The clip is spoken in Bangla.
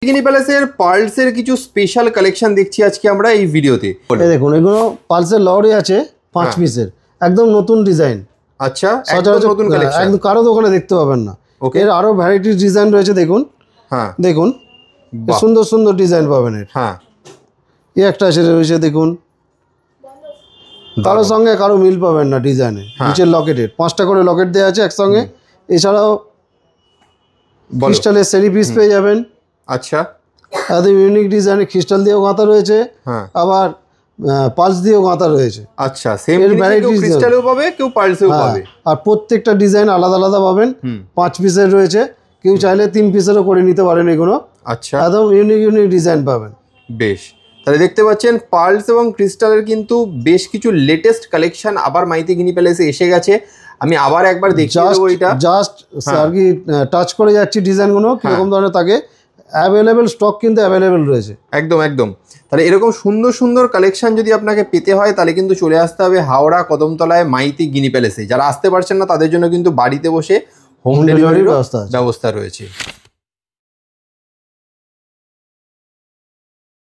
গিনি প্যালেসের পার্লসের কিছু স্পেশাল কালেকশন দেখছি আজকে আমরা এই ভিডিওতে। এই দেখুন, এগুলো পার্লসের লরি আছে 5 পিসের, একদম নতুন ডিজাইন। আচ্ছা, একদম নতুন কালেকশন, একদম কারো দোকানে দেখতে পাবেন না। এর আরো ভ্যারাইটিস ডিজাইন রয়েছে, দেখুন। হ্যাঁ, দেখুন সুন্দর সুন্দর ডিজাইন পাবেন এর। হ্যাঁ, এই একটা এসে রয়েছে, দেখুন। কারোর সঙ্গে কারো মিল পাবেন না ডিজাইনে। নিচের লকেটের 5টা করে লকেট দেওয়া আছে একসঙ্গে। এছাড়াও ক্রিস্টালের সেরি পিস পেয়ে যাবেন। আচ্ছা, একদম ইউনিক ডিজাইনের ক্রিস্টাল দিয়েও গাঁথা রয়েছে, আবার পালস দিয়েও গাঁথা রয়েছে। আচ্ছা, সেম ভ্যারাইটি, ক্রিস্টালেও পাবে, কেউ পালসেও পাবে। আর প্রত্যেকটা ডিজাইন আলাদা আলাদা পাবেন। 5 পিসের রয়েছে, কেউ চাইলে 3 পিসেরও করে নিতে পারেন এগুলো। আচ্ছা, একদম ইউনিক ইউনিক ডিজাইন পাবেন। বেশ, তাহলে দেখতে পাচ্ছেন পার্লস এবং ক্রিস্টালের কিন্তু বেশ কিছু লেটেস্ট কালেকশন আবার মাইতি গিনি প্যালেসে এসে গেছে। আমি আবার একবার দেখিয়ে দেবো, এটা জাস্ট আর কি টাচ করে যাচ্ছি ডিজাইনগুলো কিরকম ধরনের থাকে। অ্যাভেলেবেল স্টক কিন্তু অ্যাভেলেবেল রয়েছে। একদম একদম। তাহলে এরকম সুন্দর সুন্দর কালেকশন যদি আপনাকে পেতে হয় তাহলে কিন্তু চলে আসতে হবে হাওড়া কদমতলায় মাইতি গিনি প্যালেসে। যারা আসতে পারছেন না তাদের জন্য কিন্তু বাড়িতে বসে হোম ডেলিভারির ব্যবস্থা রয়েছে।